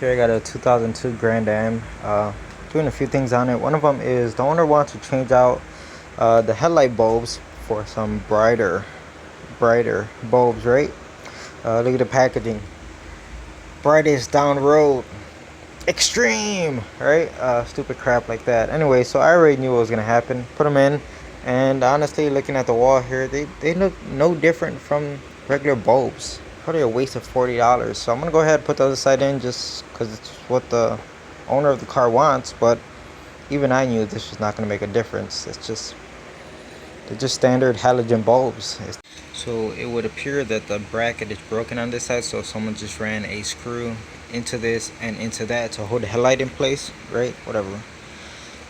Here I got a 2002 Grand Am. Doing a few things on it. One of them is the owner wants to change out the headlight bulbs for some brighter bulbs, right? Look at the packaging. Brightest down the road. Extreme, right? Stupid crap like that. Anyway, so I already knew what was gonna happen. Put them in, and honestly, looking at the wall here, they look no different from regular bulbs. Probably a waste of $40. So I'm gonna go ahead and put the other side in just because it's what the owner of the car wants. But even I knew this was not gonna make a difference. They're just standard halogen bulbs. So it would appear that the bracket is broken on this side, so someone just ran a screw into this and into that to hold the headlight in place, right? Whatever.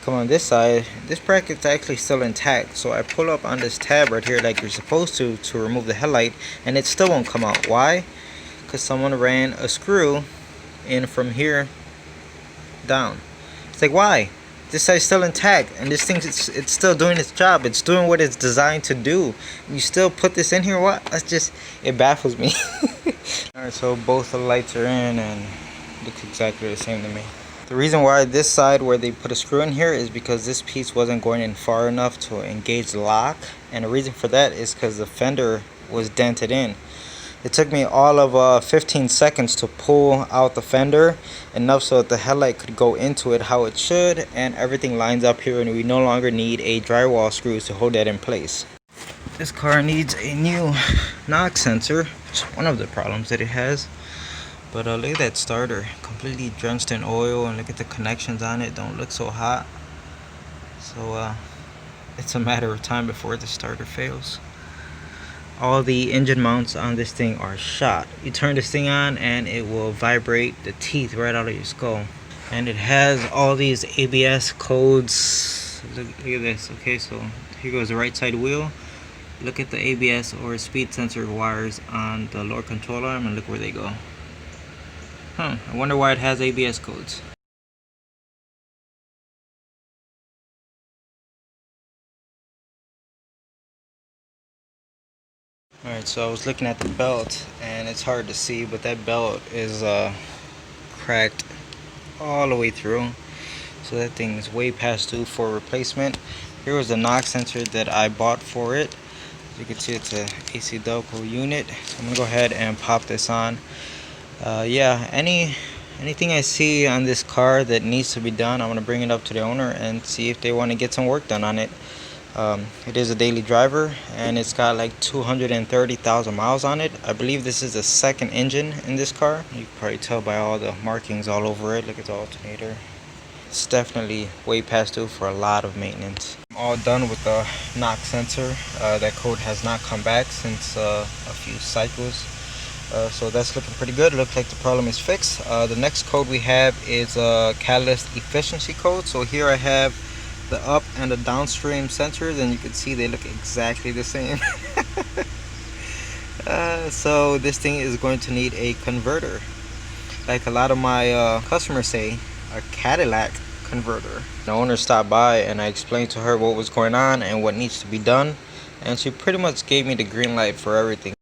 Come on this side, this bracket's actually still intact, so I pull up on this tab right here like you're supposed to remove the headlight, and it still won't come out. Why? Because someone ran a screw in from here down. It's like, why? This side's still intact, and this thing, it's still doing its job. It's doing what it's designed to do. You still put this in here? What? That's just, it baffles me. Alright, so both the lights are in and looks exactly the same to me. The reason why this side where they put a screw in here is because this piece wasn't going in far enough to engage the lock, and the reason for that is because the fender was dented in. It took me all of 15 seconds to pull out the fender, enough so that the headlight could go into it how it should, and everything lines up here, and we no longer need a drywall screws to hold that in place. This car needs a new knock sensor. It's one of the problems that it has. But look at that starter, completely drenched in oil, and look at the connections on it, don't look so hot. So it's a matter of time before the starter fails. All the engine mounts on this thing are shot. You turn this thing on and it will vibrate the teeth right out of your skull. And it has all these ABS codes. Look at this. Okay, so here goes the right side wheel. Look at the ABS or speed sensor wires on the lower control arm, and look where they go. I wonder why it has ABS codes. Alright, so I was looking at the belt, and it's hard to see, but that belt is cracked all the way through. So that thing is way past due for replacement. Here was the knock sensor that I bought for it. As you can see, it's a AC Delco unit. So I'm gonna go ahead and pop this on. Yeah, anything I see on this car that needs to be done, I'm gonna bring it up to the owner and see if they want to get some work done on it. It is a daily driver, and it's got like 230,000 miles on it. I believe this is the second engine in this car. You can probably tell by all the markings all over it. Look at the alternator. It's definitely way past due for a lot of maintenance. I'm all done with the knock sensor. That code has not come back since a few cycles. So that's looking pretty good. Looks like the problem is fixed. The next code we have is a catalyst efficiency code. So here I have the up and the downstream sensors, and you can see they look exactly the same. So this thing is going to need a converter, like a lot of my customers say, a Cadillac converter. The owner stopped by and I explained to her what was going on and what needs to be done, and she pretty much gave me the green light for everything.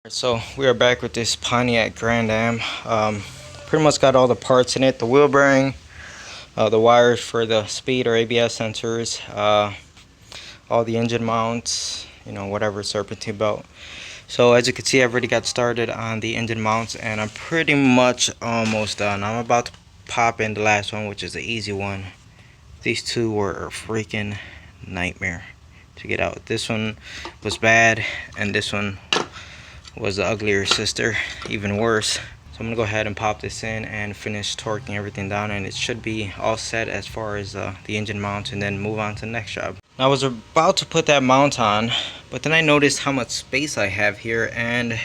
So we are back with this Pontiac Grand Am. Pretty much got all the parts in it: the wheel bearing, the wires for the speed or ABS sensors, all the engine mounts, whatever, serpentine belt. So as you can see, I've already got started on the engine mounts, and I'm pretty much almost done. I'm about to pop in the last one, which is the easy one. These two were a freaking nightmare to get out. This one was bad, and this one was the uglier sister, even worse. So I'm gonna go ahead and pop this in and finish torquing everything down, and it should be all set as far as the engine mount, and then move on to the next job. Now, I was about to put that mount on, but then I noticed how much space I have here, and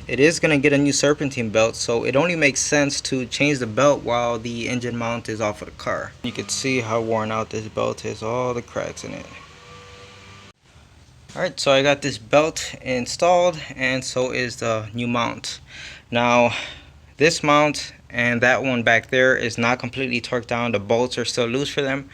it is gonna get a new serpentine belt, so it only makes sense to change the belt while the engine mount is off of the car. You can see how worn out this belt is, all the cracks in it. Alright, so I got this belt installed, and so is the new mount. Now, this mount and that one back there is not completely torqued down. The bolts are still loose for them,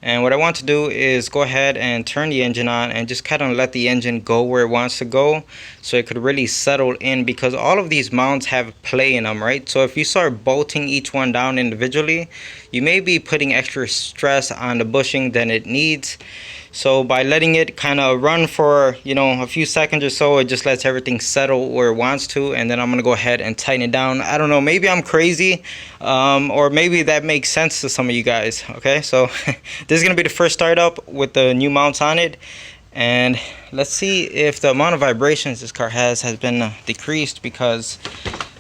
And what I want to do is go ahead and turn the engine on and just kind of let the engine go where it wants to go, so it could really settle in, because all of these mounts have play in them, right? So if you start bolting each one down individually, you may be putting extra stress on the bushing than it needs. So by letting it kind of run for, you know, a few seconds or so, it just lets everything settle where it wants to. And then I'm going to go ahead and tighten it down. I don't know, maybe I'm crazy, or maybe that makes sense to some of you guys. Okay, so this is going to be the first startup with the new mounts on it. And let's see if the amount of vibrations this car has been decreased, because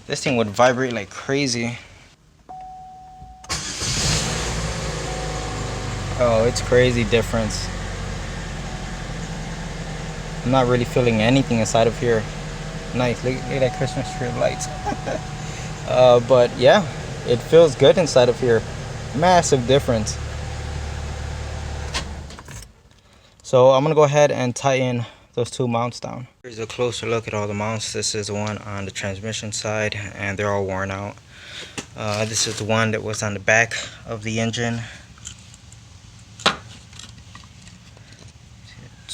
this thing would vibrate like crazy. Oh, it's crazy difference. I'm not really feeling anything inside of here. Nice, look at that Christmas tree lights. But yeah, it feels good inside of here. Massive difference. So I'm gonna go ahead and tighten those two mounts down. Here's a closer look at all the mounts. This is the one on the transmission side, and they're all worn out. This is the one that was on the back of the engine.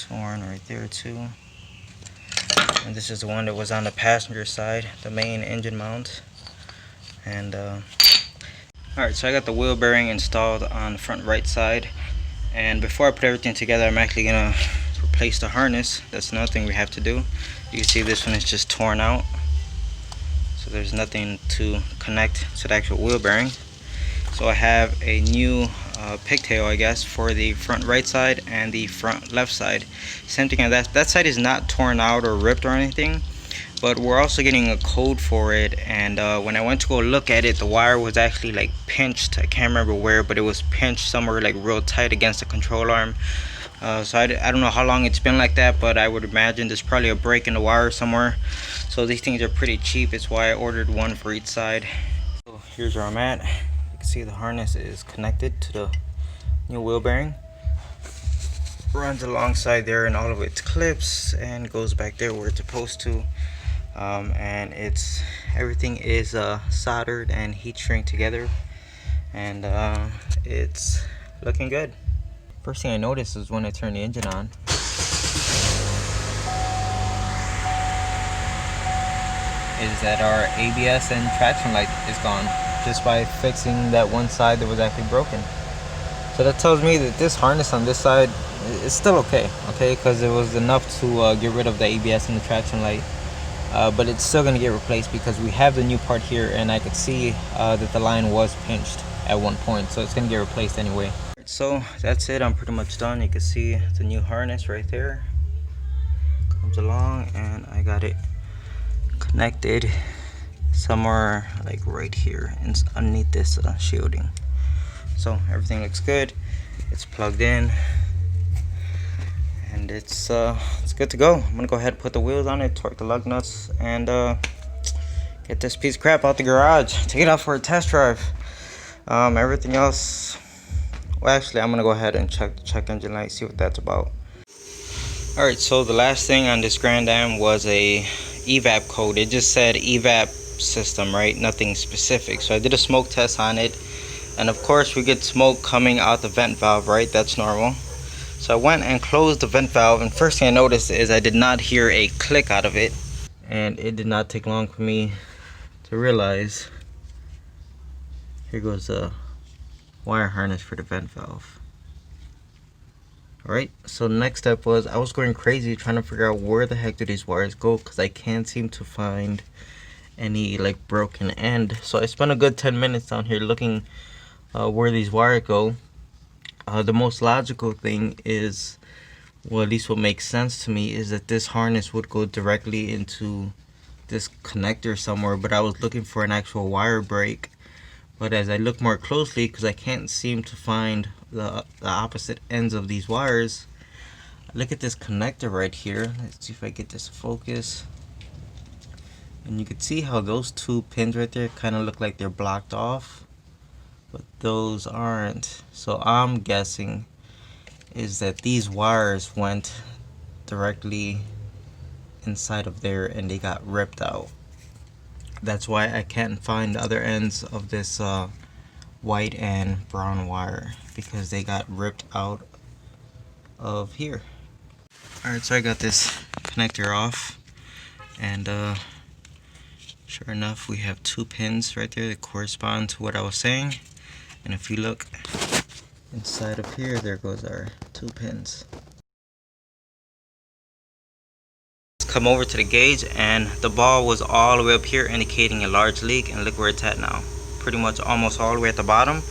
Torn right there too. And this is the one that was on the passenger side, the main engine mount. And alright, so I got the wheel bearing installed on the front right side, and before I put everything together, I'm actually gonna replace the harness. That's another thing we have to do. You can see this one is just torn out, so there's nothing to connect to the actual wheel bearing. So I have a new pigtail, I guess, for the front right side and the front left side. Same thing on that side is not torn out or ripped or anything, but we're also getting a code for it. And when I went to go look at it, the wire was actually like pinched. I can't remember where, but it was pinched somewhere like real tight against the control arm. So I don't know how long it's been like that, but I would imagine there's probably a break in the wire somewhere. So these things are pretty cheap. It's why I ordered one for each side. So here's where I'm at. See, the harness is connected to the new wheel bearing, runs alongside there, and all of its clips, and goes back there where it's supposed to. And everything is soldered and heat shrink together, and it's looking good. First thing I noticed is when I turn the engine on, is that our ABS and traction light is gone, just by fixing that one side that was actually broken. So that tells me that this harness on this side is still okay, because it was enough to get rid of the ABS and the traction light, but it's still going to get replaced because we have the new part here, and I could see that the line was pinched at one point, so it's going to get replaced anyway. So that's it, I'm pretty much done. You can see the new harness right there comes along, and I got it connected somewhere like right here and underneath this shielding. So everything looks good, it's plugged in, and it's good to go. I'm gonna go ahead and put the wheels on it, torque the lug nuts, and get this piece of crap out the garage, take it out for a test drive. Everything else, well, actually I'm gonna go ahead and check the check engine light, see what that's about. Alright, so the last thing on this Grand Am was a Evap code. It just said Evap system, right? Nothing specific. So I did a smoke test on it, and of course we get smoke coming out the vent valve, right? That's normal. So I went and closed the vent valve, and first thing I noticed is I did not hear a click out of it, and it did not take long for me to realize. Here goes the wire harness for the vent valve. Alright, so the next step was I was going crazy trying to figure out where the heck do these wires go, because I can't seem to find any like broken end. So I spent a good 10 minutes down here looking where these wires go. The most logical thing is, well, at least what makes sense to me, is that this harness would go directly into this connector somewhere, but I was looking for an actual wire break. But as I look more closely, because I can't seem to find the opposite ends of these wires, look at this connector right here. Let's see if I get this to focus. And you can see how those two pins right there kind of look like they're blocked off, but those aren't. So I'm guessing is that these wires went directly inside of there and they got ripped out. That's why I can't find the other ends of this white and brown wire. because they got ripped out of here. Alright, so I got this connector off, and sure enough, we have 2 pins right there that correspond to what I was saying. And if you look inside of here, there goes our 2 pins. Let's come over to the gauge, and the ball was all the way up here indicating a large leak, and look where it's at now. Pretty much almost all the way at the bottom.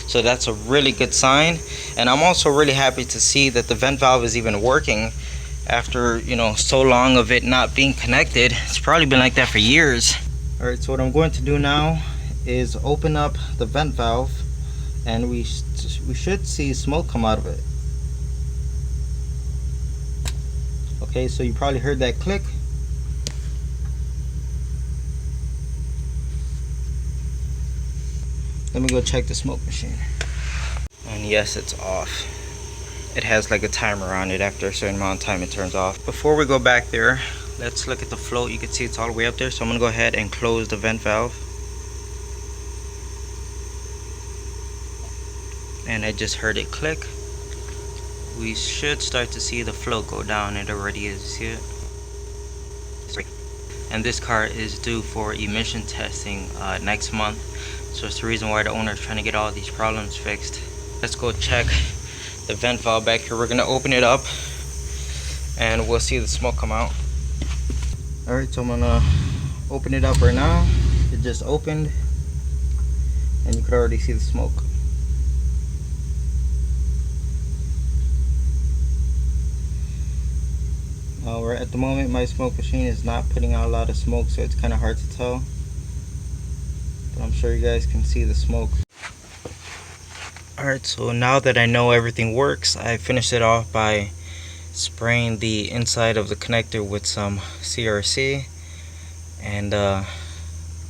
So that's a really good sign. And I'm also really happy to see that the vent valve is even working after, you know, so long of it not being connected. It's probably been like that for years. Alright, so what I'm going to do now is open up the vent valve, and we should see smoke come out of it. Okay, so you probably heard that click. Let me go check the smoke machine. And yes, it's off. It has like a timer on it. After a certain amount of time it turns off. Before we go back there, let's look at the float. You can see it's all the way up there, so I'm gonna go ahead and close the vent valve. And I just heard it click. We should start to see the float go down. It already is. See it? And this car is due for emission testing next month, so it's the reason why the owner is trying to get all these problems fixed. Let's go check the vent valve back here. We're gonna open it up and we'll see the smoke come out. Alright, so I'm gonna open it up right now. It just opened, and you could already see the smoke. Right at the moment, my smoke machine is not putting out a lot of smoke, so it's kind of hard to tell, but I'm sure you guys can see the smoke. Alright, so now that I know everything works, I finished it off by spraying the inside of the connector with some CRC, and let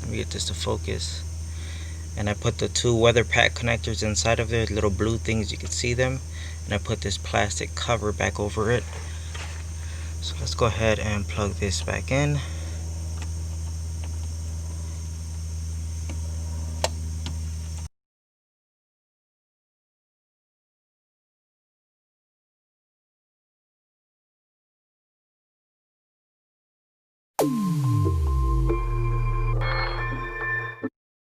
me get this to focus. And I put the 2 weather pack connectors inside of there, little blue things, you can see them, and I put this plastic cover back over it. So let's go ahead and plug this back in.